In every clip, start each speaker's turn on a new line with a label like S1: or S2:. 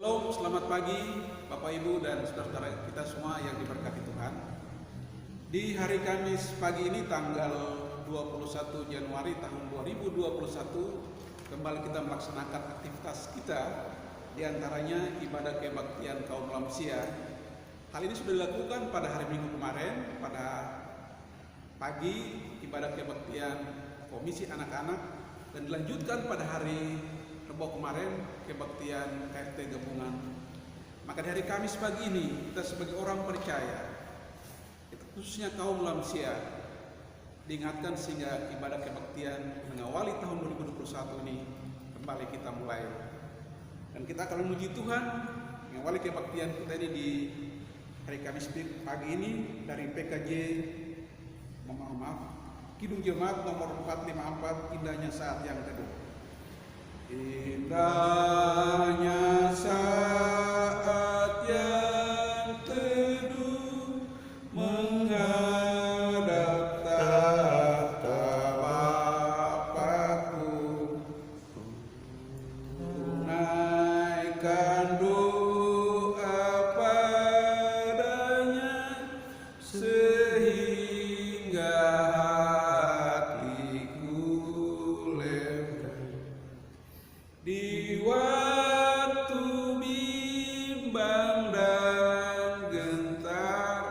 S1: Halo, selamat pagi Bapak Ibu dan saudara-saudara kita semua yang diberkati Tuhan. Di hari Kamis pagi ini tanggal 21 Januari tahun 2021 kembali kita melaksanakan aktivitas kita, diantaranya ibadah kebaktian kaum lansia. Hal ini sudah dilakukan pada hari Minggu kemarin, pada pagi ibadah kebaktian komisi anak-anak, dan dilanjutkan pada hari Rebo kemarin kebaktian KRT gabungan. Maka di hari Kamis pagi ini kita sebagai orang percaya, khususnya kaum lansia, diingatkan sehingga ibadah kebaktian mengawali tahun 2021 ini kembali kita mulai. Dan kita akan memuji Tuhan mengawali kebaktian kita ini di hari Kamis pagi ini dari PKJ Kidung Jemaat nomor 454, indahnya saat yang teduh. Indahnya saat yang teduh menghadap tahta Bapakku, tunaikan doa padanya sehingga di waktu bimbang dan gentar,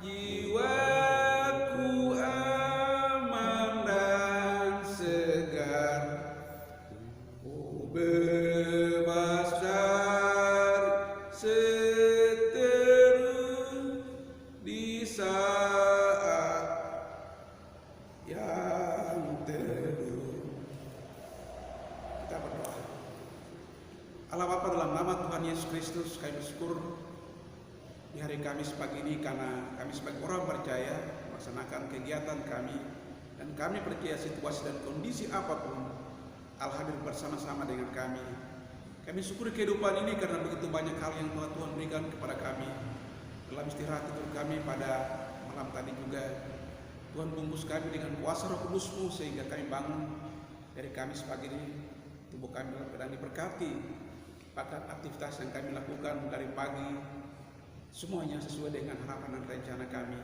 S1: jiwaku aman dan segar. Ku bebas dari seteru di saat yang teduh. Kita berdoa. Allah Bapa, dalam nama Tuhan Yesus Kristus, kami bersyukur di hari Kamis pagi ini karena kami sebagai orang percaya melaksanakan kegiatan kami, dan kami percaya situasi dan kondisi apapun Allah hadir bersama-sama dengan kami. Kami syukuri kehidupan ini karena begitu banyak hal yang Tuhan berikan kepada kami. Dalam istirahat tidur kami pada malam tadi juga, Tuhan bungkus kami dengan kuasa Roh Kudus-Mu sehingga kami bangun dari Kamis pagi ini, tubuh kami sedang diberkati. Bahkan aktivitas yang kami lakukan dari pagi semuanya sesuai dengan harapan dan rencana kami.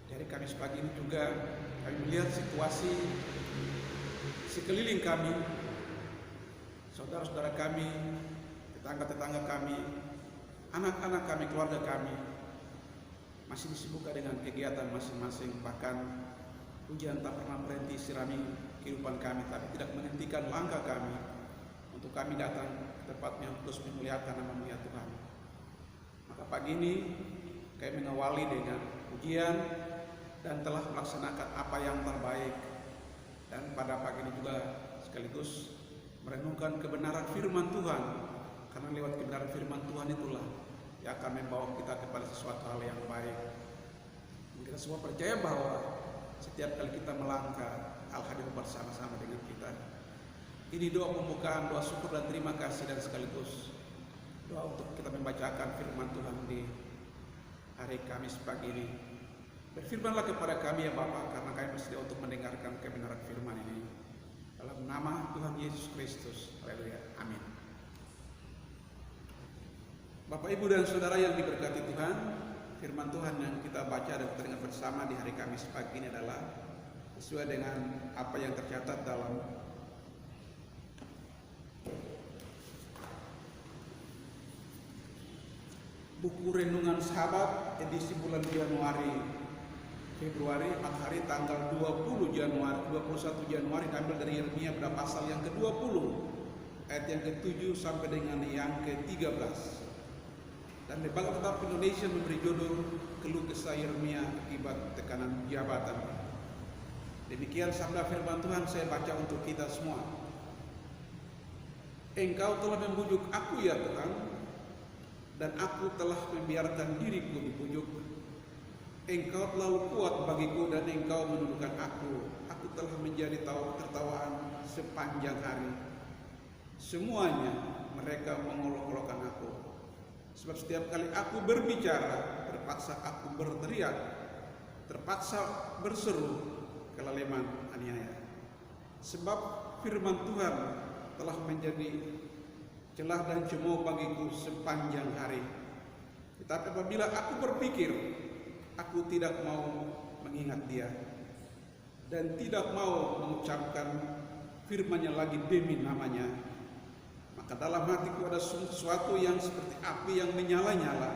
S1: Dari Kamis pagi ini juga kami melihat situasi sekeliling kami, saudara-saudara kami, tetangga-tetangga kami, anak-anak kami, keluarga kami masih disibukkan dengan kegiatan masing-masing. Bahkan hujan tak pernah berhenti sirami kehidupan kami, tapi tidak menghentikan langkah kami untuk kami datang tepatnya terus memuliakan nama-Mu ya Tuhan. Maka pagi ini kami mengawali dengan pujian dan telah melaksanakan apa yang terbaik, dan pada pagi ini juga sekaligus merenungkan kebenaran firman Tuhan, karena lewat kebenaran firman Tuhan itulah yang akan membawa kita kepada sesuatu hal yang baik. Kita semua percaya bahwa setiap kali kita melangkah, Allah hadir bersama-sama dengan kita. Ini doa pembukaan, doa syukur dan terima kasih, dan sekaligus doa untuk kita membacakan firman Tuhan di hari Kamis pagi ini. Berfirmanlah kepada kami ya Bapa, karena kami bersedia untuk mendengarkan kebenaran firman ini. Dalam nama Tuhan Yesus Kristus, haleluya, amin. Bapak, Ibu, dan Saudara yang diberkati Tuhan, firman Tuhan yang kita baca dan kita dengar bersama di hari Kamis pagi ini adalah sesuai dengan apa yang tercatat dalam buku Renungan Sahabat edisi bulan Februari, hari tanggal 21 Januari, diambil dari Yeremia pada pasal yang ke-20 ayat yang ke-7 sampai dengan yang ke-13. Dan Lembaga Tetap Indonesia memberi judul Keluh Kesah Yeremia Akibat Tekanan Jabatan. Demikian sabda firman Tuhan, saya baca untuk kita semua. Engkau telah membujuk aku ya Tuhan, dan aku telah membiarkan diriku dibujuk. Engkau terlalu kuat bagiku dan engkau menundukkan aku. Aku telah menjadi tertawaan sepanjang hari. Semuanya mereka mengolok-olokkan aku. Sebab setiap kali aku berbicara, terpaksa aku berteriak, terpaksa berseru kelaleman aniaya. Sebab firman Tuhan telah menjadi celah dan cemooh bagiku sepanjang hari. Tetapi apabila aku berpikir, aku tidak mau mengingat Dia dan tidak mau mengucapkan firman-Nya lagi demi namanya, maka dalam hatiku ada sesuatu yang seperti api yang menyala-nyala,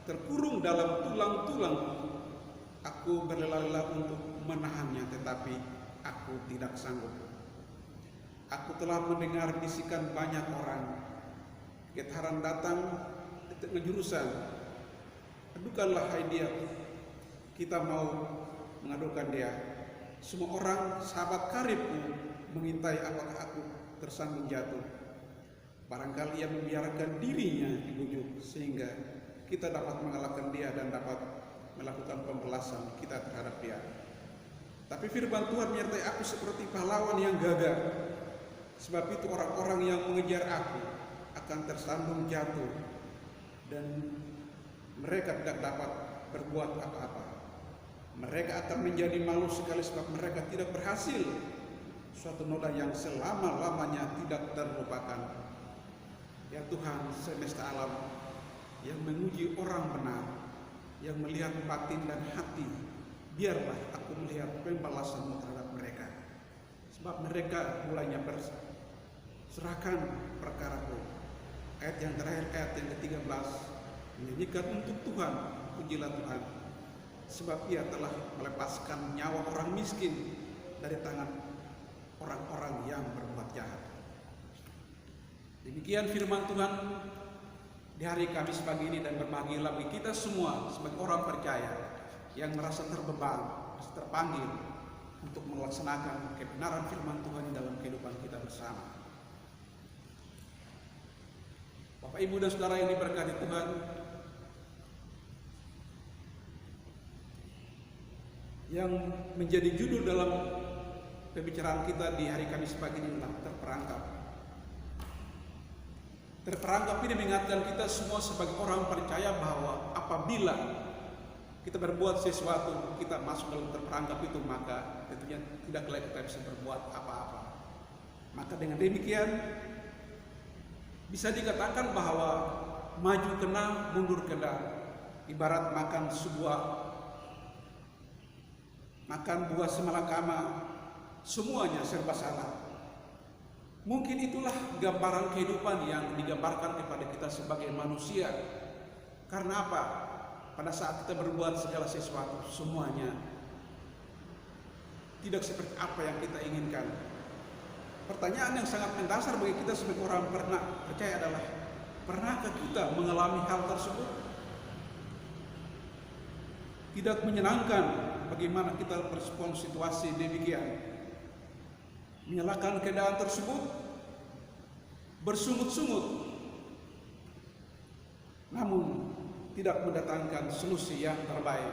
S1: terkurung dalam tulang-tulangku. Aku berlela-lela untuk menahannya, tetapi aku tidak sanggup. Aku telah mendengar bisikan banyak orang. Getaran datang di tengah jurusan. Adukanlah hai dia. Kita mau mengadukan dia. Semua orang sahabat karibku mengintai apakah aku tersandung jatuh. Barangkali ia membiarkan dirinya dibujuk sehingga kita dapat mengalahkan dia dan dapat melakukan pembalasan kita terhadap dia. Tapi firman Tuhan menyertai aku seperti pahlawan yang gagah. Sebab itu orang-orang yang mengejar aku akan tersandung jatuh dan mereka tidak dapat berbuat apa-apa. Mereka akan menjadi malu sekali sebab mereka tidak berhasil. Suatu noda yang selama-lamanya tidak terlupakan. Ya Tuhan semesta alam yang menguji orang benar, yang melihat batin dan hati, biarlah aku melihat pembalasan-Mu terhadap mereka. Sebab mereka mulainya serahkan perkaraku. Ayat yang terakhir, ayat yang ke-13, menyanyikan untuk Tuhan, pujilah Tuhan, sebab Ia telah melepaskan nyawa orang miskin dari tangan orang-orang yang berbuat jahat. Demikian firman Tuhan di hari Kamis pagi ini, dan berbahagialah bagi kita semua sebagai orang percaya yang merasa terbeban, terpanggil untuk melaksanakan kebenaran firman Tuhan dalam kehidupan kita bersama. Bapak, Ibu, dan Saudara yang diberkati Tuhan, yang menjadi judul dalam pembicaraan kita di hari Kamis pagi ini adalah terperangkap. Terperangkap ini mengingatkan kita semua sebagai orang percaya bahwa apabila kita berbuat sesuatu, kita masuk dalam terperangkap itu, maka tentunya tidak lagi kita bisa berbuat apa-apa. Maka dengan demikian bisa dikatakan bahwa maju kena, mundur kena, ibarat makan buah semalakama, semuanya serba salah. Mungkin itulah gambaran kehidupan yang digambarkan kepada kita sebagai manusia. Karena apa? Pada saat kita berbuat segala sesuatu, semuanya tidak seperti apa yang kita inginkan. Pertanyaan yang sangat mendasar bagi kita sebagai orang percaya adalah, pernahkah kita mengalami hal tersebut? Tidak menyenangkan bagaimana kita merespon situasi demikian. Menyalahkan keadaan tersebut, bersungut-sungut, namun tidak mendatangkan solusi yang terbaik.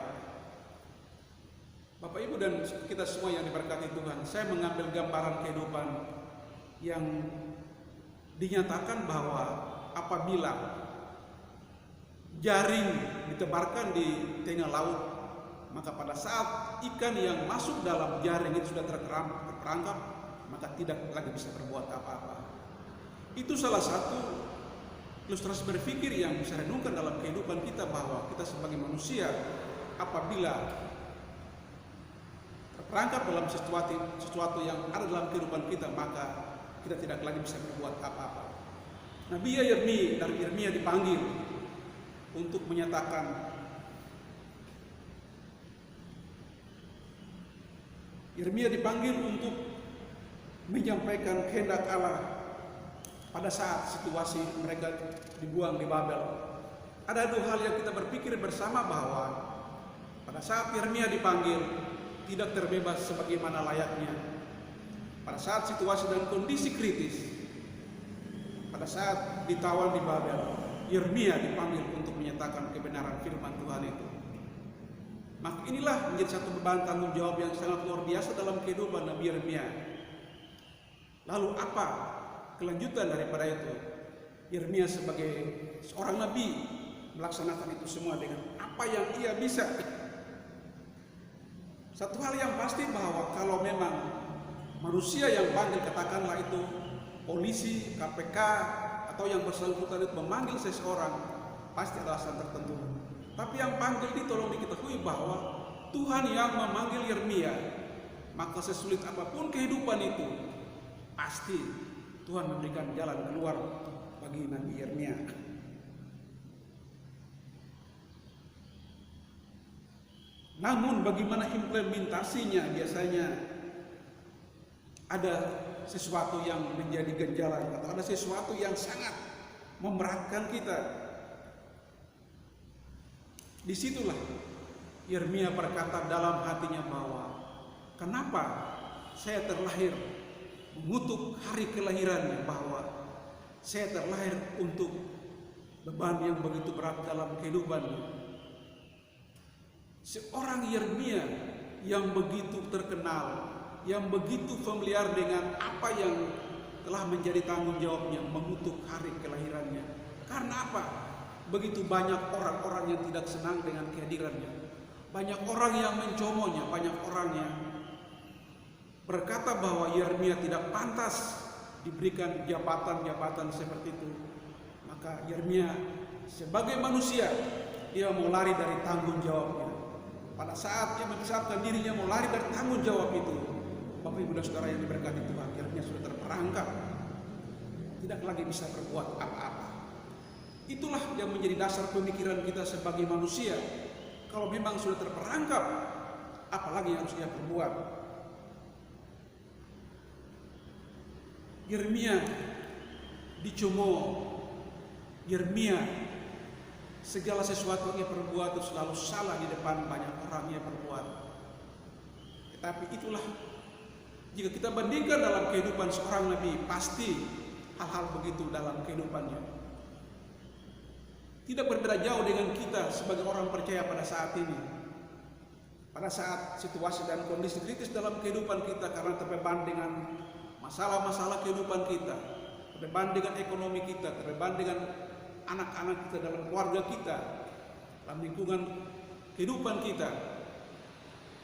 S1: Bapak, Ibu, dan kita semua yang diberkati Tuhan, saya mengambil gambaran kehidupan yang dinyatakan bahwa apabila jaring ditebarkan di tengah laut, maka pada saat ikan yang masuk dalam jaring itu sudah terperangkap, maka tidak lagi bisa berbuat apa-apa. Itu salah satu ilustrasi berpikir yang bisa renungkan dalam kehidupan kita, bahwa kita sebagai manusia apabila terperangkap dalam sesuatu yang ada dalam kehidupan kita, maka kita tidak lagi bisa berbuat apa-apa. Nabi Yeremia dipanggil untuk menyatakan, Yeremia dipanggil untuk menyampaikan kehendak Allah pada saat situasi mereka dibuang di Babel. Ada dua hal yang kita berpikir bersama, bahwa pada saat Yeremia dipanggil tidak terbebas sebagaimana layaknya. Pada saat situasi dan kondisi kritis, pada saat ditawan di Babel, Yeremia dipanggil untuk menyatakan kebenaran firman Tuhan itu. Maka inilah menjadi satu beban tanggung jawab yang sangat luar biasa dalam kehidupan Nabi Yeremia. Lalu apa kelanjutan daripada itu? Yeremia sebagai seorang nabi melaksanakan itu semua dengan apa yang ia bisa. Satu hal yang pasti, bahwa kalau memang manusia yang panggil, katakanlah itu polisi, KPK, atau yang bersangkutan itu memanggil seseorang, pasti ada alasan tertentu. Tapi yang panggil itu tolong diketahui bahwa Tuhan yang memanggil Yeremia, maka sesulit apapun kehidupan itu, pasti Tuhan memberikan jalan keluar bagi Nabi Yeremia. Namun bagaimana implementasinya, biasanya ada sesuatu yang menjadi ganjalan atau ada sesuatu yang sangat memberatkan kita. Disitulah Yeremia berkata dalam hatinya bahwa kenapa saya terlahir, mengutuk hari kelahirannya, bahwa saya terlahir untuk beban yang begitu berat dalam kehidupannya. Seorang Yeremia yang begitu terkenal, yang begitu familiar dengan apa yang telah menjadi tanggung jawabnya, mengutuk hari kelahirannya. Karena apa? Begitu banyak orang-orang yang tidak senang dengan kehadirannya. Banyak orang yang mencomonya, banyak orang yang berkata bahwa Yeremia tidak pantas diberikan jabatan-jabatan seperti itu. Maka Yeremia sebagai manusia, dia mau lari dari tanggung jawabnya. Pada saat dia mempersiapkan dirinya mau lari dari tanggung jawab itu, Bapak Ibu dan Saudara yang diberkati Tuhan, Yeremia sudah terperangkap, tidak lagi bisa berbuat apa-apa. Itulah yang menjadi dasar pemikiran kita sebagai manusia. Kalau memang sudah terperangkap, apalagi yang harus dia perbuat? Yeremia dicemooh, Yeremia segala sesuatu yang ia perbuat itu selalu salah di depan banyak orang yang perbuat. Tetapi itulah, jika kita bandingkan dalam kehidupan seorang nabi, pasti hal-hal begitu dalam kehidupannya. Tidak berbeda jauh dengan kita sebagai orang percaya pada saat ini. Pada saat situasi dan kondisi kritis dalam kehidupan kita karena terbeban dengan masalah-masalah kehidupan kita, terbeban dengan ekonomi kita, terbeban dengan anak-anak kita, dalam keluarga kita, dalam lingkungan kehidupan kita,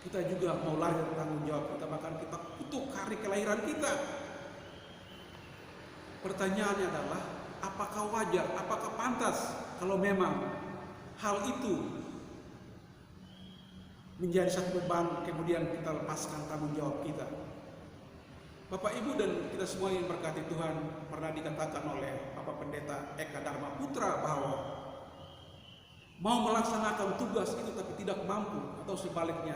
S1: kita juga mau lari dari tanggung jawab kita, bahkan kita kutuk hari kelahiran kita. Pertanyaannya adalah, apakah wajar, apakah pantas kalau memang hal itu menjadi satu beban, kemudian kita lepaskan tanggung jawab kita? Bapak Ibu dan kita semua yang berkati Tuhan, pernah dikatakan oleh Bapak Pendeta Eka Dharma Putra bahwa mau melaksanakan tugas itu tapi tidak mampu, atau sebaliknya,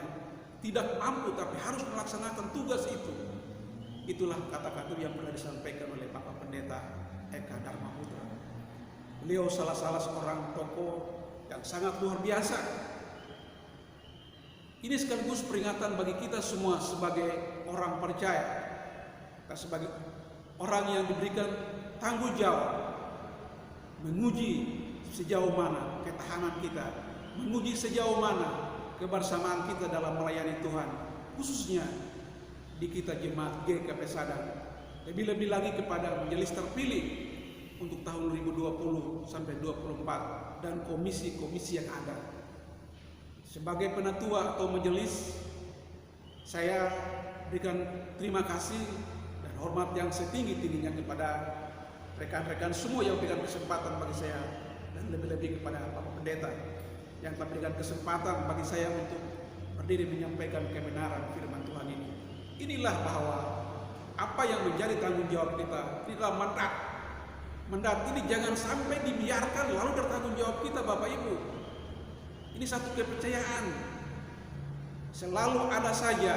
S1: tidak mampu tapi harus melaksanakan tugas itu. Itulah kata-kata yang pernah disampaikan oleh Bapak Pendeta Eka Dharma Putra. Beliau salah seorang tokoh yang sangat luar biasa. Ini sekaligus peringatan bagi kita semua sebagai orang percaya, kita sebagai orang yang diberikan tanggung jawab menguji sejauh mana ketahanan kita, menguji sejauh mana kebersamaan kita dalam melayani Tuhan, khususnya di kita jemaat GKP Sadang, lebih-lebih lagi kepada majelis terpilih untuk tahun 2020 sampai 2024 dan komisi-komisi yang ada. Sebagai penatua atau majelis, saya berikan terima kasih dan hormat yang setinggi-tingginya kepada rekan-rekan semua yang memberikan kesempatan bagi saya, dan lebih-lebih kepada Bapak Pendeta yang telah memberikan kesempatan bagi saya untuk berdiri menyampaikan kebenaran firman Tuhan ini. Inilah bahwa apa yang menjadi tanggung jawab kita, inilah mandat. Mandat ini jangan sampai dibiarkan lalu bertanggung jawab kita, Bapak Ibu. Ini satu kepercayaan. Selalu ada saja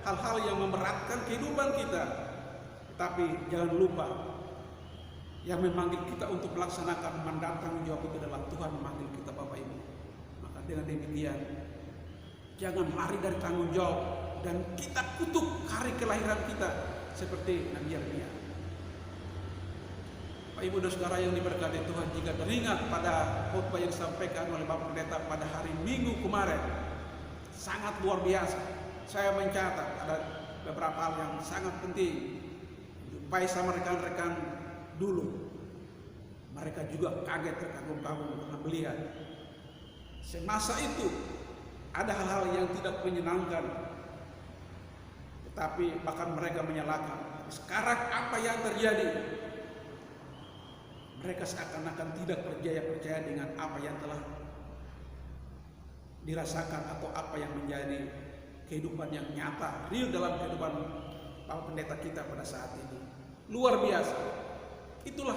S1: hal-hal yang memberatkan kehidupan kita, tetapi jangan lupa yang memanggil kita untuk melaksanakan mandat tanggung jawab itu adalah Tuhan memanggil kita, Bapak Ibu. Maka dengan demikian, jangan lari dari tanggung jawab dan kita kutuk hari kelahiran kita seperti Nabi Yeremia. Bapak Ibu dan Saudara yang diberkati Tuhan, jika teringat pada khotbah yang disampaikan oleh Bapak Pendeta pada hari Minggu kemarin, sangat luar biasa. Saya mencatat ada beberapa hal yang sangat penting. Jumpai sama rekan-rekan dulu, mereka juga kaget, terkagum-kagum karena melihat semasa itu ada hal-hal yang tidak menyenangkan, tetapi bahkan mereka menyalahkan. Sekarang apa yang terjadi? Mereka seakan-akan tidak percaya dengan apa yang telah dirasakan atau apa yang menjadi kehidupan yang nyata, real dalam kehidupan para pendeta kita pada saat ini. Luar biasa. Itulah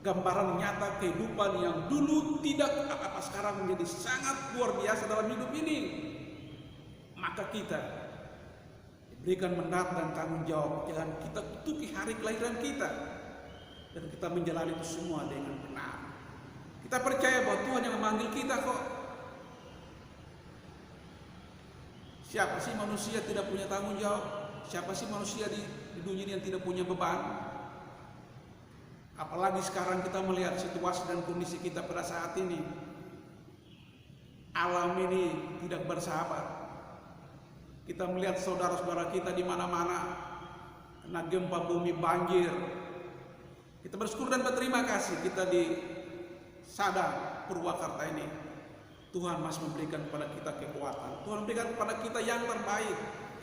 S1: gambaran nyata kehidupan yang dulu tidak apa-apa, sekarang menjadi sangat luar biasa dalam hidup ini. Maka kita diberikan mandat dan tanggung jawab, jangan kita kutuki hari kelahiran kita, dan kita menjalani itu semua dengan benar. Kita percaya bahwa Tuhan yang memanggil kita kok. Siapa sih manusia tidak punya tanggung jawab? Siapa sih manusia di dunia ini yang tidak punya beban? Apalagi sekarang kita melihat situasi dan kondisi kita pada saat ini. Alam ini tidak bersahabat. Kita melihat saudara-saudara kita di mana-mana kena gempa bumi, banjir. Kita bersyukur dan berterima kasih kita di Sadang, Purwakarta ini. Tuhan masih memberikan kepada kita kekuatan. Tuhan memberikan kepada kita yang terbaik,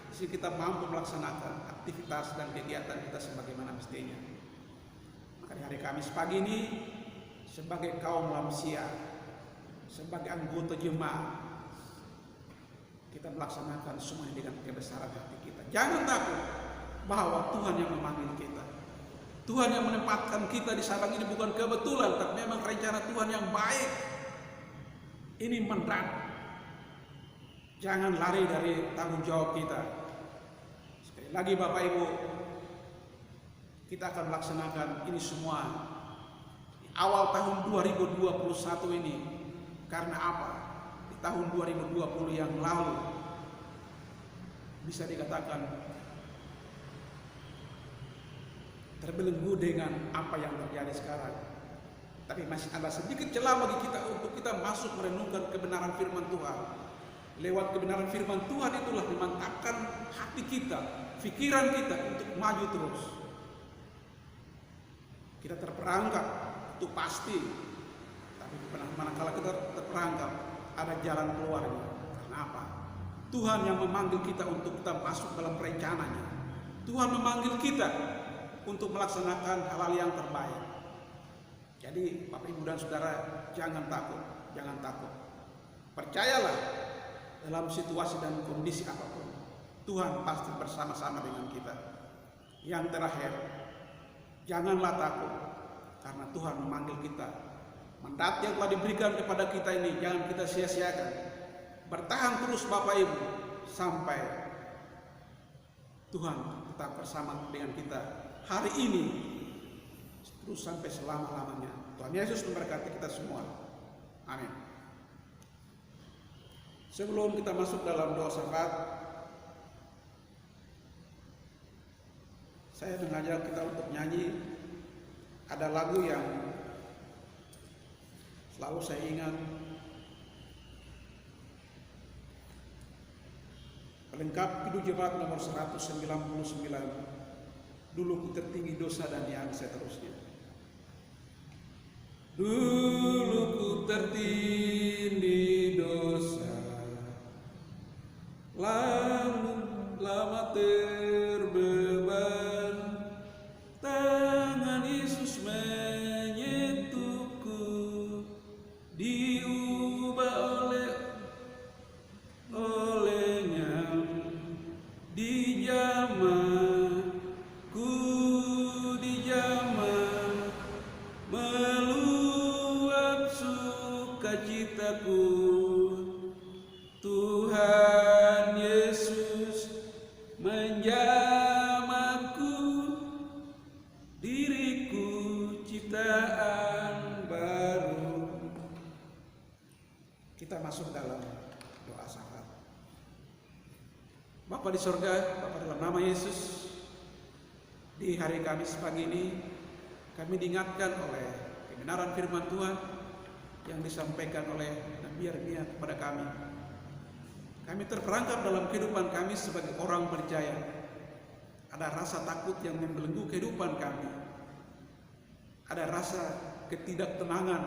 S1: sehingga kita mampu melaksanakan aktivitas dan kegiatan kita sebagaimana mestinya. Maka di hari Kamis pagi ini, sebagai kaum lansia, sebagai anggota jemaat, kita melaksanakan semuanya dengan kebesaran hati kita. Jangan takut bahwa Tuhan yang memanggil kita. Tuhan yang menempatkan kita di Sabang ini bukan kebetulan, tapi memang rencana Tuhan yang baik. Ini mandat. Jangan lari dari tanggung jawab kita. Sekali lagi Bapak Ibu, kita akan melaksanakan ini semua di awal tahun 2021 ini. Karena apa? Di tahun 2020 yang lalu bisa dikatakan terbelenggu dengan apa yang terjadi sekarang. Tapi masih ada sedikit celah bagi kita untuk kita masuk merenungkan kebenaran firman Tuhan. Lewat kebenaran firman Tuhan itulah memantapkan hati kita, pikiran kita untuk maju terus. Kita terperangkap, itu pasti. Tapi manakala kita terperangkap, ada jalan keluarnya. Kenapa? Tuhan yang memanggil kita untuk kita masuk dalam rencananya. Tuhan memanggil kita untuk melaksanakan hal-hal yang terbaik. Jadi Bapak Ibu dan Saudara, jangan takut, jangan takut. Percayalah, dalam situasi dan kondisi apapun, Tuhan pasti bersama-sama dengan kita. Yang terakhir, janganlah takut, karena Tuhan memanggil kita. Mandat yang telah diberikan kepada kita ini jangan kita sia-siakan. Bertahan terus Bapak Ibu sampai Tuhan tetap bersama dengan kita hari ini terus sampai selama-lamanya. Tuhan Yesus memberkati kita semua. Amin. Sebelum kita masuk dalam doa syafaat, saya mengajak kita untuk nyanyi. Ada lagu yang selalu saya ingat. Pelengkap Hidup Jemaat nomor 199. Dulu ku tertinggi dosa dan yang seterusnya. Dulu ku tertindih dosa, lama terbeban, tangan Yesus menyentuhku, diubah olehnya di zamanku, di zaman meluap sukacitaku. Tuhan Yesus menjamaku, diriku ciptaan baru. Kita masuk dalam doa syafaat. Bapa di sorga, Bapa dalam nama Yesus, di hari Kamis pagi ini kami diingatkan oleh kebenaran firman Tuhan yang disampaikan oleh Nabi Yeremia kepada kami. Kami terperangkap dalam kehidupan kami sebagai orang percaya. Ada rasa takut yang membelenggu kehidupan kami. Ada rasa ketidaktenangan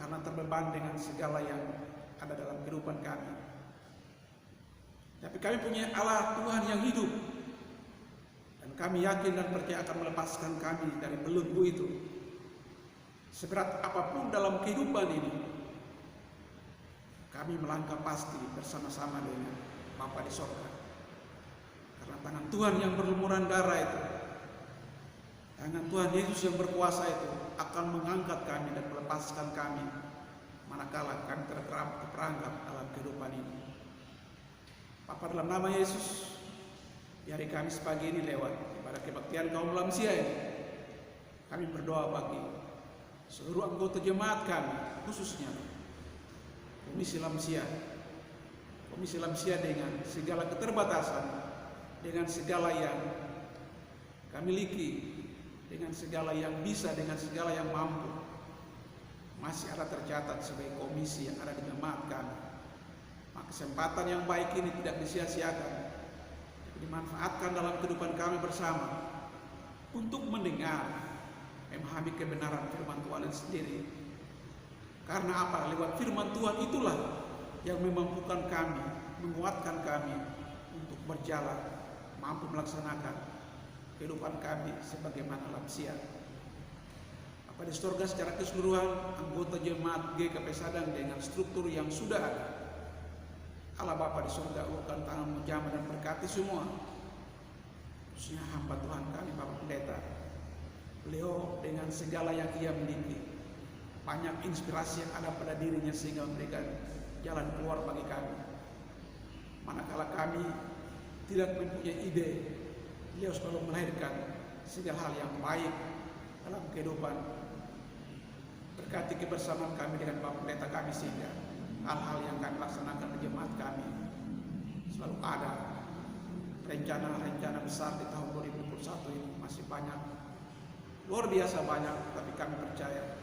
S1: karena terbeban dengan segala yang ada dalam kehidupan kami. Tapi kami punya Allah Tuhan yang hidup, dan kami yakin dan percaya akan melepaskan kami dari belenggu itu. Seberat apapun dalam kehidupan ini, kami melangkah pasti bersama-sama dengan Bapa di sorga. Karena tangan Tuhan yang berlumuran darah itu, tangan Tuhan Yesus yang berkuasa itu akan mengangkat kami dan melepaskan kami manakala kami terperangkap dalam kehidupan ini. Bapa, dalam nama Yesus, di hari Kamis pagi ini lewat ibadah kebaktian kaum lansia ini, kami berdoa bagi seluruh anggota jemaat kami, khususnya Komisi Lansia dengan segala keterbatasan, dengan segala yang kami miliki, dengan segala yang bisa, dengan segala yang mampu, masih ada tercatat sebagai komisi yang ada di jemaat kami. Maka kesempatan yang baik ini tidak disia-siakan, dimanfaatkan dalam kehidupan kami bersama untuk mendengar, memahami kebenaran firman Tuhan sendiri. Karena apa? Lewat firman Tuhan itulah yang memampukan kami, menguatkan kami untuk berjalan, mampu melaksanakan kehidupan kami sebagaimana lansia. Bapa di surga, secara keseluruhan anggota jemaat GKP Sadang dengan struktur yang sudah ada, Allah Bapa di surga, ulurkan tangan menjamah dan berkati semua, khususnya hamba Tuhan kami Bapak Pendeta. Beliau dengan segala yang ia miliki, banyak inspirasi yang ada pada dirinya sehingga memberikan jalan keluar bagi kami. Manakala kami tidak mempunyai ide, beliau selalu melahirkan segala hal yang baik dalam kehidupan. Berkati kebersamaan kami dengan Bapak Pendeta kami sehingga hal-hal yang kami laksanakan di jemaat kami selalu ada. Rencana-rencana besar di tahun 2021 ini masih banyak, luar biasa banyak, tapi kami percaya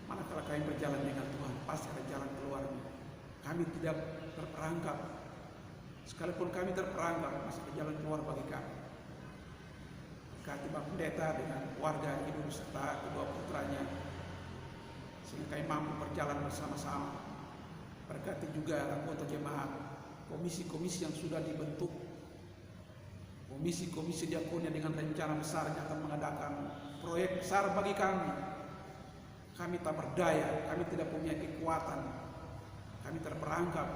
S1: manakala kami berjalan dengan Tuhan, pasti ada jalan keluarnya. Kami tidak terperangkap, sekalipun kami terperangkap, masih ada jalan keluar bagi kami. Berkati Bapak Pendeta dengan keluarga, ibu serta kedua putranya, sehingga kami mampu berjalan bersama-sama. Berkati juga anggota jemaat, komisi-komisi yang sudah dibentuk, komisi-komisi diakonia dengan rencana besar yang akan mengadakan proyek besar bagi kami. Kami tak berdaya, kami tidak punya kekuatan, kami terperangkap.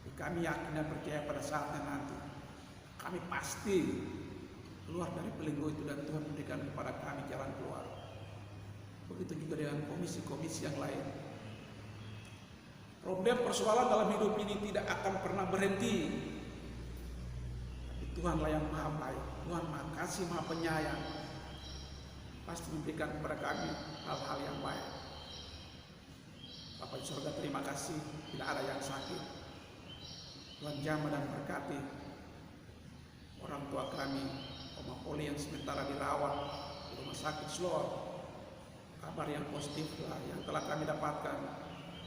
S1: Tapi kami yakin dan percaya pada saatnya nanti kami pasti keluar dari belenggu itu dan Tuhan memberikan kepada kami jalan keluar. Begitu juga dengan komisi-komisi yang lain. Problem persoalan dalam hidup ini tidak akan pernah berhenti. Tapi Tuhanlah yang maha baik, Tuhan maha kasih, maha penyayang, pasti memberikan kepada kami hal-hal yang baik. Bapa di surga, terima kasih tidak ada yang sakit. Tuhan jamah dan berkati orang tua kami, Oma Poli yang sementara dirawat di rumah sakit Slor. Kabar yang positif lah yang telah kami dapatkan.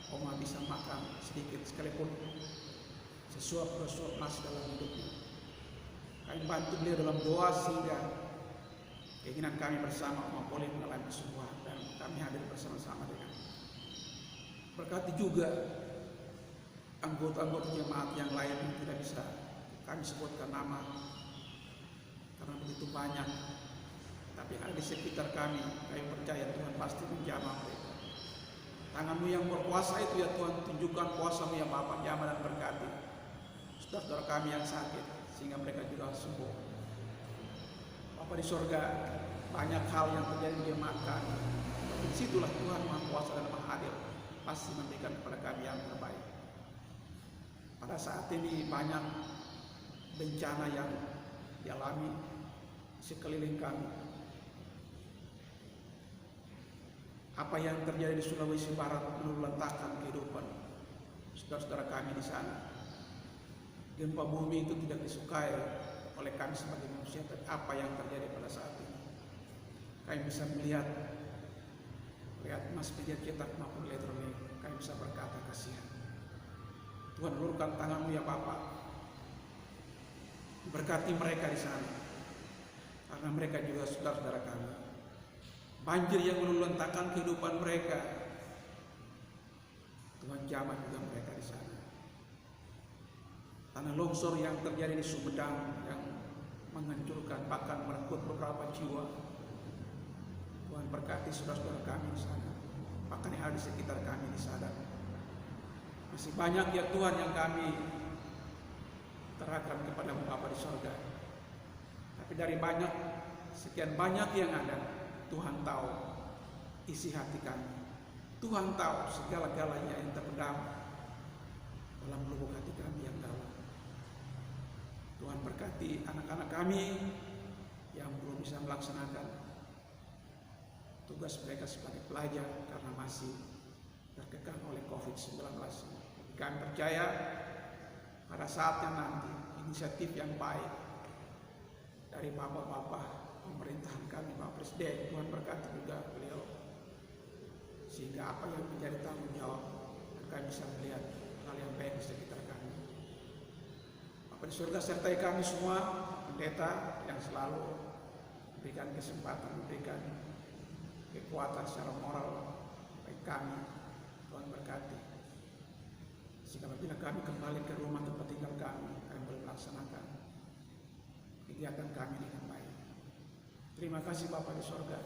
S1: Oma bisa makan sedikit sekalipun sesuap nasi dalam hidupnya. Kami bantu beliau dalam doa sehingga keinginan kami bersama Oma Poli mengalami kesembuhan dan kami hadir bersama-sama dengan. Berkati juga anggota-anggota jemaat yang lain yang tidak bisa kami sebutkan nama karena begitu banyak, tapi ada di sekitar kami. Kami percaya Tuhan pasti menjamah mereka. Tangan-Mu yang berkuasa itu ya Tuhan, tunjukkan kuasa-Mu yang Bapa, jamah dan berkati saudara-saudara kami yang sakit sehingga mereka juga sembuh. Bapa di surga, banyak hal yang terjadi di jemaat kami, tapi disitulah Tuhan Maha Kuasa dan Maha Adil pasti memberikan kepada kami yang terbaik. Pada saat ini banyak bencana yang dialami sekeliling kami. Apa yang terjadi di Sulawesi Barat meluluhlantakkan kehidupan saudara-saudara kami di sana. Gempa bumi itu tidak disukai oleh kami sebagai manusia, tapi apa yang terjadi pada saat ini kami bisa melihat mas media cetak maupun elektronik, kami bisa berkata kasihan. Tuhan, ulurkan tangan-Mu ya Bapa, berkati mereka di sana, karena mereka juga saudara-saudara kami. Banjir yang meluluhlantakkan kehidupan mereka, Tuhan jamah juga mereka di sana. Tanah longsor yang terjadi di Sumedang yang menghancurkan bahkan merenggut beberapa jiwa, Tuhan berkati saudara-saudara kami di sana, bahkan yang ada di sekitar kami di sana. Masih banyak ya Tuhan yang kami serahkan kepada Bapa di sorga. Tapi dari sekian banyak yang ada, Tuhan tahu isi hati kami. Tuhan tahu segala-galanya yang terpendam dalam lubuk hati kami yang dalam. Tuhan berkati anak-anak kami yang belum bisa melaksanakan tugas mereka sebagai pelajar karena masih terkekang oleh COVID-19. Kami percaya pada saatnya nanti inisiatif yang baik dari bapak-bapak pemerintahan kami, Pak Presiden, Tuhan berkati juga beliau, sehingga apa yang menjadi tanggung jawab kami bisa melihat hal yang baik di sekitar kami. Bapa di surga, sertai kami semua, pendeta yang selalu memberikan kesempatan, memberikan kekuatan secara moral bagi kami. Tuhan berkati, sehingga apabila kami kembali ke rumah tempat tinggal kami boleh melaksanakan kegiatan kami dengan baik. Terima kasih Bapa di sorga.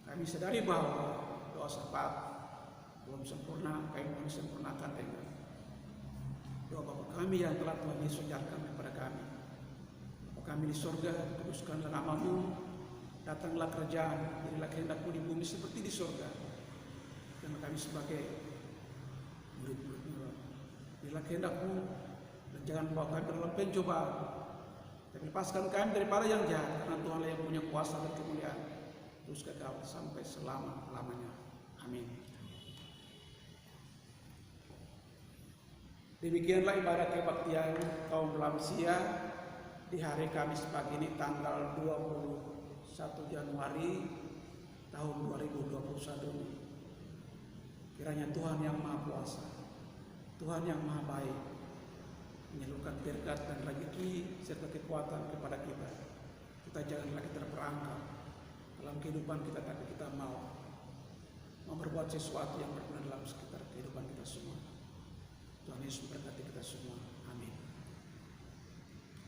S1: Kami sadari bahwa doa syafaat belum sempurna, kami mohon disempurnakan dengan doa Bapa kami yang telah Tuhan Yesus ajarkan kepada kami. Bapa kami di sorga, kuduskanlah nama-Mu, datanglah kerajaan, jadilah kehendak-Mu di bumi seperti di sorga. Dan kami sebagai murid-murid-Mu, jadilah kehendak-Mu, dan jangan bawa kami dalam pencobaan, tapi lepaskan kami daripada yang jahat, karena Tuhanlah yang punya kuasa dan kemuliaan terus kekal sampai selama-lamanya. Amin. Demikianlah ibadah kebaktian kaum lansia di hari Kamis pagi ini, tanggal 21 Januari tahun 2021. Kiranya Tuhan yang Maha Kuasa, Tuhan yang Maha Baik, menyalurkan berkat dan rezeki serta kekuatan kepada kita. Kita jangan lagi terperangkap dalam kehidupan kita, tapi kita mau berbuat sesuatu yang berguna dalam